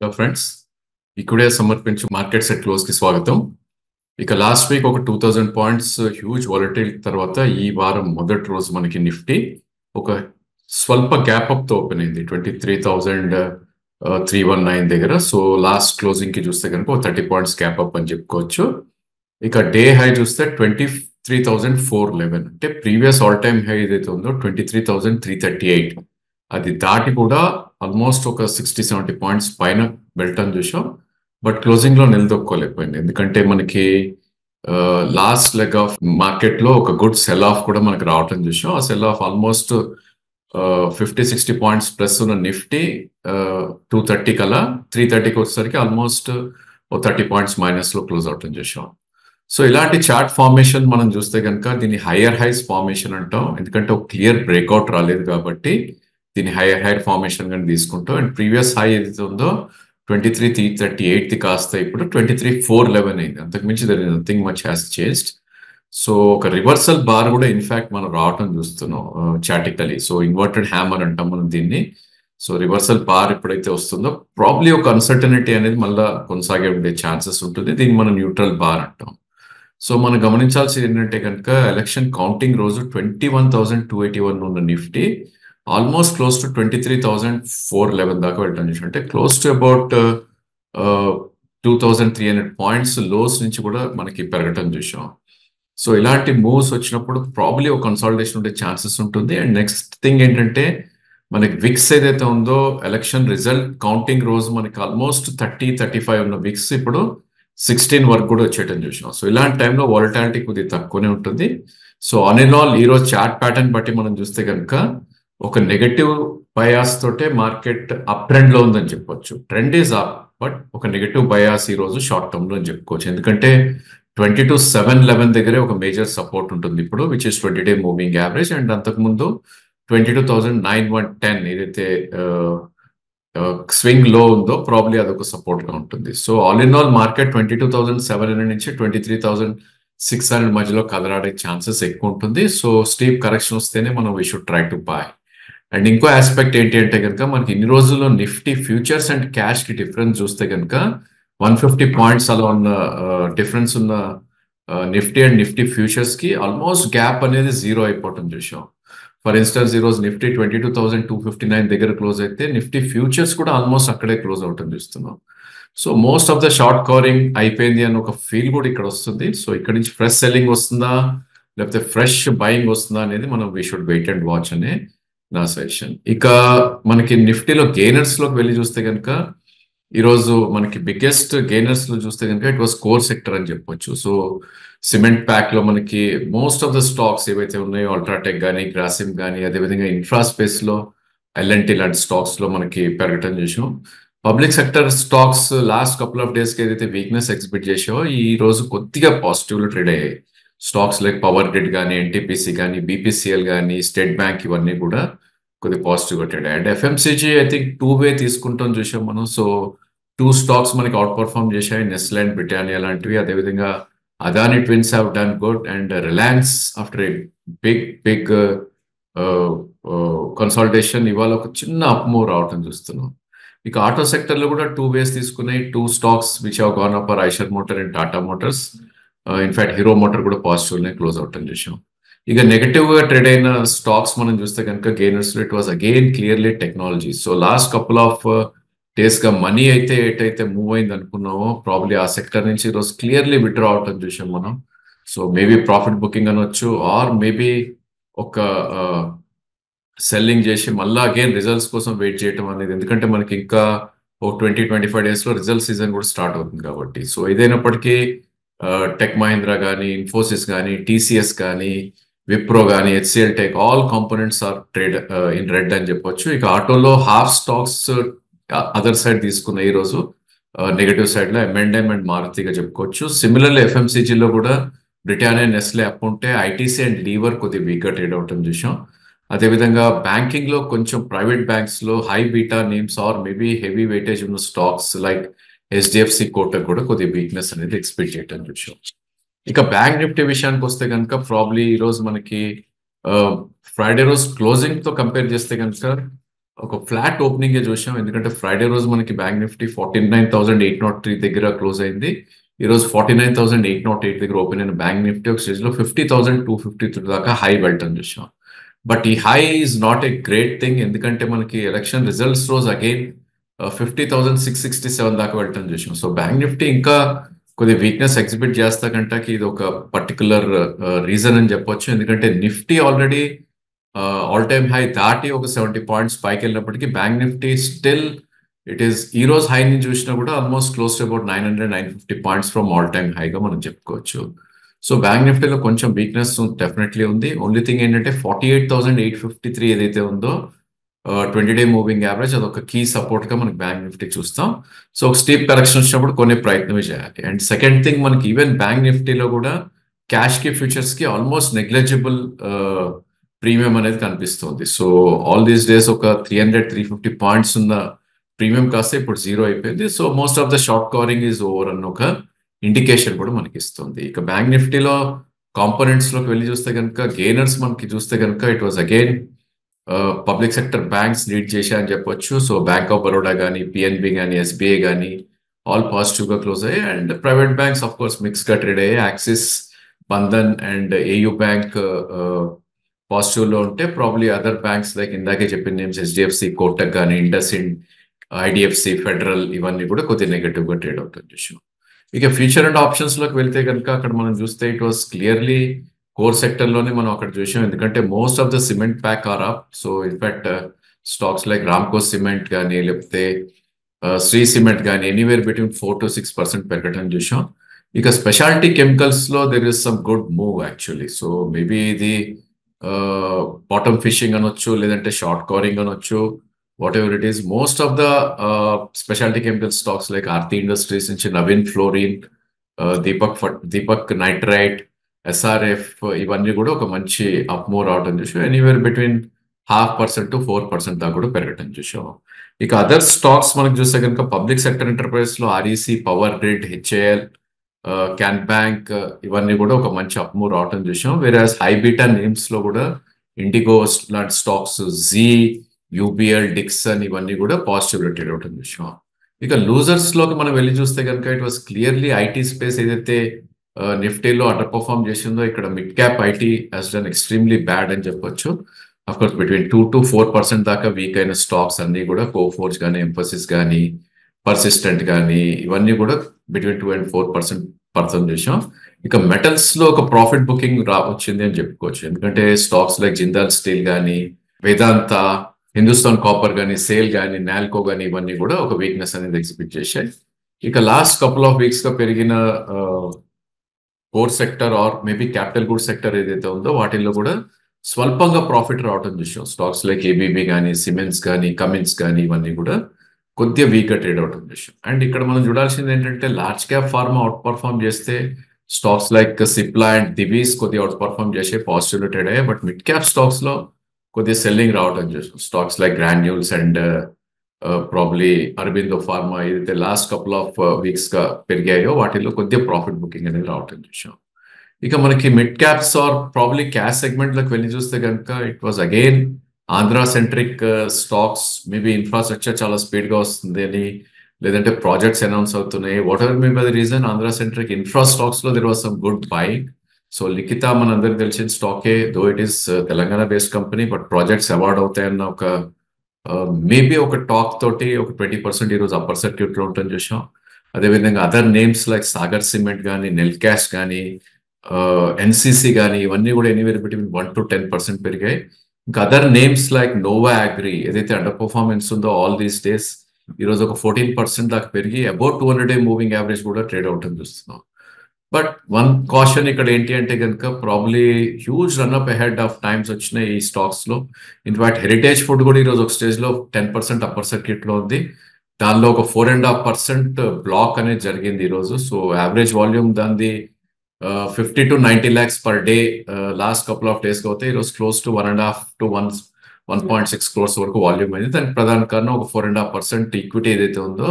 Hello friends, ఇక్కడే సమర్పించు market set close కి స్వాగతం. ఇక లాస్ట్ వీక్ ఒక 2000 పాయింట్స్ హ్యూజ్ వాలటిల్ తర్వాత ఈ వారం మొదటి రోజు మనకి నిఫ్టీ ఒక స్వల్ప గ్యాప్ అప్ తో ఓపెన్ అయింది 23,319 దగ్గర. సో లాస్ట్ క్లోజింగ్ కి చూస్తే కనుక 30 పాయింట్స్ గ్యాప్ అప్ అని చెప్పుకోవచ్చు. ఇక డే హై చూస్తే 23,411, అంటే ప్రీవియస్ ఆల్ టైమ్ హై ఏదైతే ఉందో 23,338, అది దాటి కూడా ఆల్మోస్ట్ ఒక 60-70 పాయింట్స్ పైన వెళ్ళటం చూసాం. బట్ క్లోజింగ్ లో నిలదొక్కోలేకపోయింది, ఎందుకంటే మనకి లాస్ట్ లెగ్ ఆఫ్ మార్కెట్ లో ఒక గుడ్ సెల్ ఆఫ్ కూడా మనకి రావటం చూసాం. ఆ cell of almost 50-60 points plus ఉన్న నిఫ్టీ 230 కల్లా 330కి వచ్చేసరికి ఆల్మోస్ట్ 30 పాయింట్స్ మైనస్ లో క్లోజ్ అవటం చూసాం. సో ఇలాంటి చార్ట్ ఫార్మేషన్ మనం చూస్తే కనుక దీన్ని హయ్యర్ హైస్ ఫార్మేషన్ అంటాం, ఎందుకంటే ఒక క్లియర్ బ్రేక్అవుట్ రాలేదు కాబట్టి దీన్ని హైయర్ ఫార్మేషన్ కానీ తీసుకుంటాం. అండ్ ప్రీవియస్ హై ఏదైతే ఉందో 23,338 కాస్త ఇప్పుడు 23,411 అయింది. అంతకుమించి there is nothing much has changed. So ఒక రివర్సల్ బార్ కూడా ఇన్ఫాక్ట్ మనం రావటం చూస్తున్నాం చాటికలీ. సో ఇన్వర్టెడ్ హ్యామర్ అంటాం మనం దీన్ని. సో రివర్సల్ బార్ ఎప్పుడైతే వస్తుందో ప్రాబ్లీ ఒక అన్సర్టనిటీ అనేది మళ్ళీ కొనసాగే ఉండే ఛాన్సెస్ ఉంటుంది. దీన్ని మనం న్యూట్రల్ బార్ అంటాం. సో మనం గమనించాల్సింది ఏంటంటే కనుక ఎలక్షన్ కౌంటింగ్ రోజు 21,281 ఉన్న నిఫ్టీ ఆల్మోస్ట్ క్లోజ్ టు 23,411 దాకా వెళ్ళటం చూసాం. అంటే close to about 2,300 points lows నుంచి కూడా మనకి పెరగటం చూసాం. సో ఇలాంటి మూవ్స్ వచ్చినప్పుడు ప్రాబ్లీ ఒక కన్సాలిడేషన్ ఉండే ఛాన్సెస్ ఉంటుంది. అండ్ నెక్స్ట్ థింగ్ ఏంటంటే మనకి విక్స్ ఏదైతే ఉందో ఎలక్షన్ రిజల్ట్ కౌంటింగ్ రోజు మనకి ఆల్మోస్ట్ 30-35 ఉన్న విక్స్ ఇప్పుడు 16 వరకు కూడా వచ్చేయటం చూసాం. సో ఇలాంటి టైంలో వాలటాలిటీ కొద్దిగా తక్కువనే ఉంటుంది. సో ఆన్ అండ్ ఆల్ ఈ రోజు చార్ట్ ప్యాటర్న్ బట్టి మనం చూస్తే కనుక ఒక నెగటివ్ బయాస్ తోటే మార్కెట్ అప్ ట్రెండ్ లో ఉందని చెప్పొచ్చు. ట్రెండ్ ఈజ్ అప్, బట్ ఒక నెగటివ్ బయాస్ ఈ రోజు షార్ట్ టర్మ్ లో అని చెప్పుకోవచ్చు. ఎందుకంటే 22,711 దగ్గరే ఒక మేజర్ సపోర్ట్ ఉంటుంది ఇప్పుడు, విచ్ ఇస్ 20-డే మూవింగ్ యావరేజ్. అండ్ అంతకుముందు 22,910 ఏదైతే స్వింగ్ లో ఉందో ప్రాబ్లీ అదొక సపోర్ట్ గా ఉంటుంది. So all in all market 22,700 నుంచి 23,600 మధ్యలో కదలాడే ఛాన్సెస్ ఎక్కువ ఉంటుంది. సో స్టీప్ కరెక్షన్ వస్తేనే మనం we should try to buy. And ఇంకో ఆస్పెక్ట్ ఏంటి అంటే కనుక మనకి ఇన్ని రోజుల్లో నిఫ్టీ ఫ్యూచర్స్ అండ్ క్యాష్ కి డిఫరెన్స్ చూస్తే కనుక 150 పాయింట్స్ అలా ఉన్న డిఫరెన్స్ ఉన్న నిఫ్టీ అండ్ నిఫ్టీ ఫ్యూచర్స్ కి ఆల్మోస్ట్ గ్యాప్ అనేది జీరో అయిపోవటం చూసాం. ఫర్ ఇన్స్టెన్స్ ఈ రోజు నిఫ్టీ 22,259 దగ్గర క్లోజ్ అయితే నిఫ్టీ ఫ్యూచర్స్ కూడా ఆల్మోస్ట్ అక్కడే క్లోజ్ అవటం చూస్తున్నాం. So most of the short covering అయిపోయింది అని ఒక ఫీల్ కూడా ఇక్కడ వస్తుంది. సో ఇక్కడ నుంచి ఫ్రెష్ సెల్లింగ్ వస్తుందా లేకపోతే ఫ్రెష్ బయింగ్ వస్తుందా అనేది మనం we should wait and watch అనే నా సజెషన్. ఇక మనకి నిఫ్టీలో గెయినర్స్ లోకి వెళ్ళి చూస్తే కనుక ఈరోజు మనకి బిగ్గెస్ట్ గెయినర్స్ లో చూస్తే కనుక ఇట్ వాస్ కోర్ సెక్టర్ అని చెప్పొచ్చు. సో సిమెంట్ ప్యాక్ లో మనకి మోస్ట్ ఆఫ్ ద స్టాక్స్ ఏవైతే ఉన్నాయో అల్ట్రాటెక్ కానీ గ్రాసిమ్ కానీ అదేవిధంగా ఇన్ఫ్రా స్పేస్ లో ఎల్ఎన్టీ లాంటి స్టాక్స్ లో మనకి పెరగటం చేసాం. Public sector stocks last couple of days కి ఏదైతే వీక్నెస్ ఎగ్జిబిట్ చేసావో ఈ రోజు కొద్దిగా పాజిటివ్ లో ట్రేడ్ అయ్యాయి. స్టాక్స్ లైక్ పవర్ గ్రిడ్ కానీ ఎన్టీపీసీ కానీ బీపీసీఎల్ కానీ స్టేట్ బ్యాంక్ ఇవన్నీ కూడా కొద్దిగా పాజిటివ్ గా ట్రేడ్ అయ్యాయి. అండ్ ఎఫ్ఎంసీజీ ఐ థింక్ 2-వే తీసుకుంటాం చూసాం మనం. సో 2 స్టాక్స్ మనకి అవుట్ పర్ఫార్మ్ చేశాయి, నెస్లే అండ్ బ్రిటానియా లాంటివి. అదేవిధంగా Adani twins have done good. And Reliance after a big consolidation ఇవాళ ఒక చిన్న అప్ మూవ్ రావటం చూస్తున్నాం. ఇక ఆటో సెక్టర్ లో కూడా 2 వేస్ తీసుకున్నాయి. 2 stocks which have gone up or Eicher motor and Tata Motors. In fact hero motor కూడా పాజిటివ్ క్లోజ్ అవటం చూసాం. ఇక నెగటివ్ గా ట్రేడ్ అయిన స్టాక్స్ మనం చూస్తే కనుక gainers it was again clearly technology. So last couple of days గా మనీ అయితే ఎటైతే మూవ్ అయింది అనుకున్నామో ప్రాబ్లీ ఆ సెక్టర్ నుంచి ఈరోజు క్లియర్లీ విత్డ్రా అవటం చూసాం మనం. సో మేబీ ప్రాఫిట్ బుకింగ్ అనొచ్చు, ఆర్ మేబీ ఒక సెల్లింగ్ చేసి మళ్ళీ అగైన్ రిజల్ట్స్ కోసం వెయిట్ చేయటం అనేది, ఎందుకంటే మనకి ఇంకా ఒక 20-25 డేస్ లో రిజల్ట్ సీజన్ కూడా స్టార్ట్ అవుతుంది కాబట్టి. సో ఏదైనప్పటికీ టెక్ మహీంద్రా కానీ ఇన్ఫోసిస్ కానీ టీసీఎస్ కానీ విప్రో కానీ HCl tech all components are trade in red అని చెప్పొచ్చు. ఇక ఆటోలో హాఫ్ స్టాక్స్ అదర్ సైడ్ తీసుకున్న ఈ రోజు నెగటివ్ సైడ్ లో ఎంఎండ్ఎం అండ్ మారుతిగా చెప్పుకోవచ్చు. సిమిలర్లీ ఎఫ్ఎంసీజీలో కూడా బ్రిటానియా నెస్లే అప్ ఉంటే ఐటీసీ అండ్ లీవర్ కొద్దిగా వీక్ గా ట్రేడ్ అవటం చూసాం. అదేవిధంగా బ్యాంకింగ్ లో కొంచెం ప్రైవేట్ బ్యాంక్స్ లో high beta names or maybe heavy weightage ఉన్న స్టాక్స్ లైక్ హెచ్డిఎఫ్సి కోటక్ కూడా కొద్దిగా వీక్నెస్ అనేది ఎక్స్పెక్ట్ చేయటం చూసాం. ఇక బ్యాంక్ నిఫ్టీ విషయానికి వస్తే కనుక ప్రాబ్లీ ఈ రోజు మనకి ఫ్రైడే రోజు క్లోజింగ్ తో కంపేర్ చేస్తే కనుక ఒక ఫ్లాట్ ఓపెనింగ్ చూసాం. ఎందుకంటే ఫ్రైడే రోజు మనకి బ్యాంక్ నిఫ్టీ 49,803 దగ్గర క్లోజ్ అయింది. ఈ రోజు 49,808 దగ్గర ఓపెన్ అయిన బ్యాంక్ నిఫ్టీ ఒక స్టేజ్ లో 50,253 దాకా హై వెళ్ళటం చూసాం. బట్ ఈ high is not a great thing, ఎందుకంటే మనకి ఎలక్షన్ రిజల్ట్స్ రోజు అగైన్ 50,667 దాకా వెళ్ళటం చూసాం. సో బ్యాంక్ నిఫ్టీ ఇంకా కొద్ది వీక్నెస్ ఎగ్జిబిట్ చేస్తా కంటకి ఇది ఒక పర్టికులర్ రీజన్ అని చెప్పొచ్చు. ఎందుకంటే Nifty already all time high దాటి ఒక 70 పాయింట్స్ పైకి వెళ్ళినప్పటికీ bank Nifty still it is ఈ రోజు హై ని చూసినా కూడా almost close to about 950 points from all time హైగా మనం చెప్పుకోవచ్చు. సో బ్యాంక్ నిఫ్టీలో కొంచెం వీక్నెస్ డెఫినెట్లీ ఉంది. ఓన్లీ థింగ్ ఏంటంటే 48,853 ఏదైతే ఉందో 20-డే మూవింగ్ యావరేజ్ అదొక కీ సపోర్ట్ గా మనకి బ్యాంక్ నిఫ్టీ చూస్తాం. సో ఒక స్టీప్ కరెక్షన్ వచ్చినప్పుడు కొన్ని ప్రయత్నమే చేయాలి. అండ్ సెకండ్ థింగ్ మనకి ఈవెన్ బ్యాంక్ నిఫ్టీలో కూడా క్యాష్ కి ఫ్యూచర్స్ కి ఆల్మోస్ట్ నెగ్లెజిబుల్ ప్రీమియం అనేది కనిపిస్తుంది. సో ఆల్ దీస్ డేస్ ఒక 300-350 పాయింట్స్ ఉన్న ప్రీమియం కాస్త ఇప్పుడు జీరో అయిపోయింది. So most of the short covering is over అన్న ఒక ఇండికేషన్ కూడా మనకి ఇస్తుంది. ఇక బ్యాంక్ నిఫ్టీలో కాంపోనెంట్స్ లోకి వెళ్ళి చూస్తే కనుక గెయినర్స్ మనకి చూస్తే కనుక it was again public sector banks lead చేశాయని చెప్పొచ్చు. సో బ్యాంక్ ఆఫ్ బరోడా కానీ, పిఎన్బి కానీ, ఎస్బీఐ కానీ ఆల్ పాజిటివ్ గా క్లోజ్ అయ్యాయి. And private banks of course mix గా ట్రేడ్ అయ్యాయి. Axis, Bandhan and AU bank positive లో ఉంటే ప్రాబ్లీ అదర్ బ్యాంక్స్ లైక్ ఇందాకే చెప్పిన నేమ్స్ హెచ్డిఎఫ్సి, కోటక్ కానీ, ఇండస్ ఇండ్, ఐడిఎఫ్సి, ఫెడరల్ ఇవన్నీ కూడా కొద్దిగా నెగటివ్ గా ట్రేడ్ అవుతుంది చూసాం. ఇక ఫ్యూచర్ అండ్ ఆప్షన్స్ లోకి వెళ్తే కనుక అక్కడ మనం చూస్తే it was clearly core sector లోనే మనం అక్కడ చూసాం. ఎందుకంటే most of the cement pack are up. So in fact stocks like Ramco cement కానీ, లేకపోతే శ్రీ సిమెంట్ కానీ ఎనీవేర్ బిట్వీన్ 4-6% పెరగడం చూసాం. ఇక స్పెషాలిటీ కెమికల్స్ లో there is some good move actually. So maybe ఇది బాటమ్ ఫిషింగ్ అనొచ్చు, లేదంటే షార్ట్ కవరింగ్ అనొచ్చు, whatever it is. Most of the speciality chemical stocks like Aarti industries నుంచి Naveen fluorine, Deepak nitrite, SRF ఇవన్నీ కూడా ఒక మంచి అప్ మూవ్ రావడం చూసాం. ఎనీవేర్ బిట్వీన్ 0.5% to 4% దాకా కూడా పెరగటం చూసాం. ఇక అదర్ స్టాక్స్ మనకు చూస్తే కనుక పబ్లిక్ సెక్టర్ ఎంటర్ప్రైజ్ లో REC, power grid, HAL, can bank ఇవన్నీ కూడా ఒక మంచి అప్ మూవ్ రావటం చూసాం. వేరే హై బీటా నేమ్స్ లో కూడా ఇండిగో లాంటి స్టాక్స్, జీ, యూబిఎల్, డిక్సన్ ఇవన్నీ కూడా పాజిటివ్ ట్రేడ్ అవటం చూసాం. ఇక లూజర్స్ లోకి మనం వెళ్ళి చూస్తే కనుక it was clearly IT space ఏదైతే నిఫ్టీలో అండర్ పర్ఫార్మ్ చేసిందో ఇక్కడ mid cap IT has done extremely bad అని చెప్పొచ్చు. అఫ్ కోర్స్ బిట్వీన్ 2-4% దాకా వీక్ అయిన స్టాక్స్ అన్ని కూడా కోఫోర్జ్ కానీ, ఎంఫోసిస్ కానీ, పర్సిస్టెంట్ కానీ ఇవన్నీ కూడా బిట్వీన్ 2-4% పర్సన్ చూసాం. ఇక మెటల్స్ లో ఒక ప్రాఫిట్ బుకింగ్ వచ్చింది అని చెప్పుకోవచ్చు. ఎందుకంటే స్టాక్స్ లైక్ జిందాల్ స్టీల్ కానీ, వేదాంత, హిందుస్థాన్ కాపర్ కానీ, సేల్ కానీ, నాల్కో కానీ ఇవన్నీ కూడా ఒక వీక్నెస్ అనేది ఎగ్జిబిట్ చేశాయి. ఇక లాస్ట్ కపుల్ ఆఫ్ వీక్స్ గా పెరిగిన core sector or maybe capital good sector ఏదైతే ఉందో వాటిల్లో కూడా స్వల్పంగా ప్రాఫిట్ రావటం చూసాం. స్టాక్స్ లైక్ ఏబీబీ కానీ, సిమెన్స్ కానీ, కమిన్స్ కానీ ఇవన్నీ కూడా కొద్దిగా వీక్ గా ట్రేడ్ అవటం చూసాం. అండ్ ఇక్కడ మనం చూడాల్సింది ఏంటంటే large cap pharma outperform చేస్తే stocks like Cipla and Divi's కొద్దిగా అవుట్ పర్ఫార్మ్ చేసే పాజిటివ్ ట్రేడ్ అయ్యాయి. బట్ మిడ్ క్యాప్ స్టాక్స్ లో కొద్దిగా సెల్లింగ్ రావటం చూసాం. Stocks like Granules and probably Aurobindo pharma ఏదైతే లాస్ట్ కపుల్ ఆఫ్ వీక్స్ గా పెరిగాయో వాటిల్లో కొద్దిగా ప్రాఫిట్ బుకింగ్ అనేది రావటం చూసాం. ఇక మనకి mid caps or probably cash segment లోకి వెళ్ళి చూస్తే కనుక it was again Andhra centric stocks. Maybe infrastructure చాలా స్పీడ్ గా వస్తుంది అని, లేదంటే ప్రాజెక్ట్స్ అనౌన్స్ అవుతున్నాయి. Whatever may be the reason Andhra centric infra stocks లో there was some good buying. So Likhitha మన అందరికి తెలిసిన స్టాకే, though it is Telangana based company, but projects award అవుతాయన్న ఒక మేబీ ఒక టాక్ తోటి ఒక 20% ఈరోజు అప్పర్ సర్క్యూట్ లో ఉంటుంది చూసాం. అదేవిధంగా other names like Sagar cement కానీ, నెల్ క్యాష్ కానీ, ఎన్సిసి కానీ ఇవన్నీ కూడా ఎనీవేర్ బిట్వీన్ 1-10% పెరిగాయి. ఇంకా other names like Nova Agri ఏదైతే అండర్ పర్ఫార్మెన్స్ ఉందో ఆల్ దీస్ డేస్ ఈరోజు ఒక 14% దాకా పెరిగి అబౌట్ 200-డే మూవింగ్ యావరేజ్ కూడా ట్రేడ్ అవటం చూస్తున్నాం. బట్ వన్ కాషన్ ఇక్కడ ఏంటి అంటే కనుక probably huge run up ahead of times వచ్చినాయి ఈ స్టాక్స్ లో. ఇన్ఫాక్ట్ హెరిటేజ్ ఫుడ్ కూడా ఈరోజు ఒక స్టేజ్ లో 10% అప్పర్ సర్క్యూట్ లో ఉంది. దానిలో ఒక 4.5% బ్లాక్ అనేది జరిగింది ఈరోజు. సో యావరేజ్ వాల్యూమ్ దాని 50-90 lakhs per day last couple of days అవుతాయి. ఈరోజు క్లోజ్ టు 1.5-1.6 crores వరకు వాల్యూమ్ అయింది. దానికి ప్రధాన కారణం ఒక 4.5% ఈక్విటీ ఏదైతే ఉందో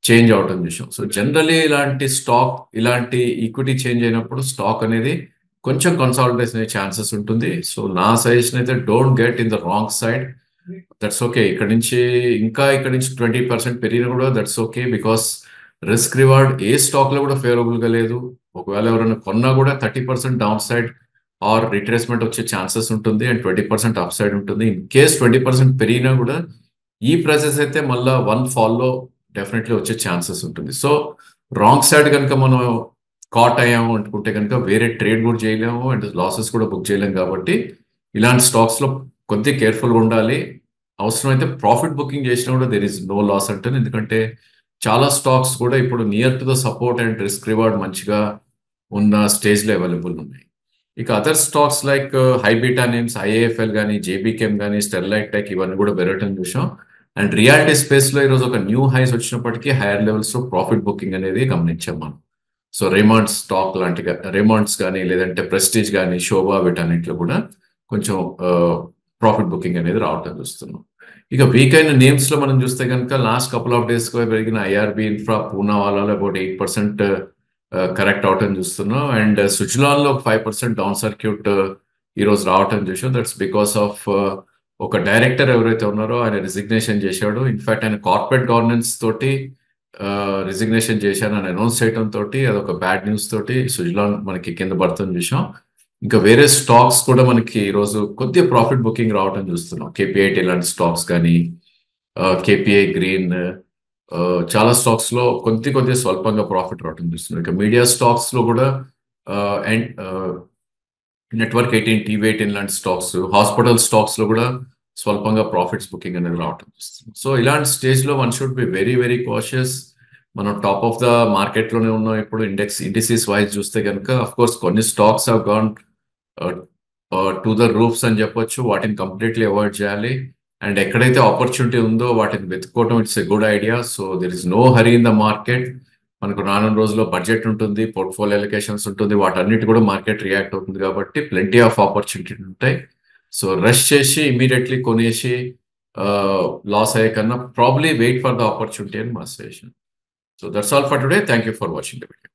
చేంజ్ అవటం విషయం. సో జనరలీ ఇలాంటి ఈక్విటీ చేంజ్ అయినప్పుడు స్టాక్ అనేది కొంచెం కన్సాలిడేషన్ అయ్యే ఛాన్సెస్ ఉంటుంది. సో నా సజెషన్ అయితే don't get in the wrong side. That's okay. ఇక్కడ నుంచి 20% పెరిగినా కూడా that's okay. Because risk reward A stock లో కూడా ఫేవరబుల్ గా లేదు. ఒకవేళ ఎవరైనా కొన్నా కూడా 30% డౌన్ సైడ్ ఆర్ రిట్రేస్మెంట్ వచ్చే ఛాన్సెస్ ఉంటుంది అండ్ 20% అప్ సైడ్ ఉంటుంది. ఇన్ కేస్ 20% పెరిగినా కూడా ఈ ప్రైసెస్ అయితే మళ్ళా వన్ ఫాల్లో డెఫినెట్లీ వచ్చే ఛాన్సెస్ ఉంటుంది. సో రాంగ్ సైడ్ కనుక మనం కాట్ అయ్యాము అనుకుంటే కనుక వేరే ట్రేడ్ కూడా చేయలేము అండ్ లాసెస్ కూడా బుక్ చేయలేము. కాబట్టి ఇలాంటి స్టాక్స్ లో కొద్దిగా కేర్ఫుల్గా ఉండాలి. అవసరమైతే ప్రాఫిట్ బుకింగ్ చేసినా కూడా దెర్ ఇస్ నో లాస్ అంటాను. ఎందుకంటే చాలా స్టాక్స్ కూడా ఇప్పుడు near to the support and risk reward మంచిగా ఉన్న స్టేజ్ లో అవైలబుల్ ఉన్నాయి. ఇక other stocks like high beta names, IAFL కానీ, జేబీకెమ్ కానీ, స్టెర్లైట్ టెక్ ఇవన్నీ కూడా పెరగటం చూసాం. అండ్ రియాలిటీ స్పేస్ లో ఈరోజు ఒక న్యూ హైస్ వచ్చినప్పటికీ హైయర్ లెవెల్స్ లో ప్రాఫిట్ బుకింగ్ అనేది గమనించాం మనం. సో రేమాండ్ స్టాక్ లాంటి రేమాండ్స్ కానీ లేదంటే ప్రెస్టీజ్ కానీ శోభా వీటన్నిటిలో కూడా కొంచెం ప్రాఫిట్ బుకింగ్ అనేది రావటం చూస్తున్నాం. ఇక వీక్ అయిన నేమ్స్ లో మనం చూస్తే కనుక లాస్ట్ కపుల్ ఆఫ్ డేస్ గా పెరిగిన ఐఆర్బి ఇన్ఫ్రా పూనావాలాలో అబౌట్ 8% కరెక్ట్ అవటం చూస్తున్నాం. అండ్ సుజలాన్ లో 5% డౌన్ సర్క్యూట్ ఈ రోజు రావటం చూసాం. దట్స్ బికాస్ ఆఫ్ ఒక డైరెక్టర్ ఎవరైతే ఉన్నారో ఆయన రిజిగ్నేషన్ చేశాడు. ఇన్ఫాక్ట్ ఆయన కార్పొరేట్ గవర్నెన్స్ తోటి రిజిగ్నేషన్ చేశానని అనౌన్స్ చేయడం తోటి అదొక బ్యాడ్ న్యూస్ తోటి సుజలాన్ మనకి కింద పడుతుంది చూసాం. ఇంకా వేరే స్టాక్స్ కూడా మనకి ఈరోజు కొద్దిగా ప్రాఫిట్ బుకింగ్ రావటం చూస్తున్నాం. కేపీఐటీ లాంటి స్టాక్స్ కానీ, కేపీఐ గ్రీన్, చాలా స్టాక్స్ లో కొద్దిగా స్వల్పంగా ప్రాఫిట్ రావటం చూస్తున్నాం. ఇక మీడియా స్టాక్స్ లో కూడా అండ్ నెట్వర్క్ 18, టీవీ18 లాంటి స్టాక్స్, హాస్పిటల్ స్టాక్స్ లో కూడా స్వల్పంగా ప్రాఫిట్స్ బుకింగ్ అనేది రావటం చూస్తున్నాం. సో ఇలాంటి స్టేజ్ లో one should be very very cautious. మనం టాప్ ఆఫ్ ద మార్కెట్ లోనే ఉన్నాం. ఇప్పుడు ఇండిసీస్ వైజ్ చూస్తే కనుక అఫ్ కోర్స్ కొన్ని stocks have gone to the roofs అని చెప్పొచ్చు. వాటిని కంప్లీట్లీ అవాయిడ్ చేయాలి. అండ్ ఎక్కడైతే ఆపర్చునిటీ ఉందో వాటిని వెతుక్కోవడం it's a good idea. So there is no hurry in the market. మనకు రానున్న రోజుల్లో బడ్జెట్ ఉంటుంది, పోర్ట్ఫోలియో అలికేషన్స్ ఉంటుంది, వాటన్నిటి కూడా మార్కెట్ రియాక్ట్ అవుతుంది. కాబట్టి ప్లెంటీ ఆఫ్ ఆపర్చునిటీ ఉంటాయి. సో రష్ చేసి ఇమీడియట్లీ కొనేసి లాస్ అయ్యే కన్నా probably wait for the opportunity అని మా suggestion. So that's all for today. Thank you for watching the video.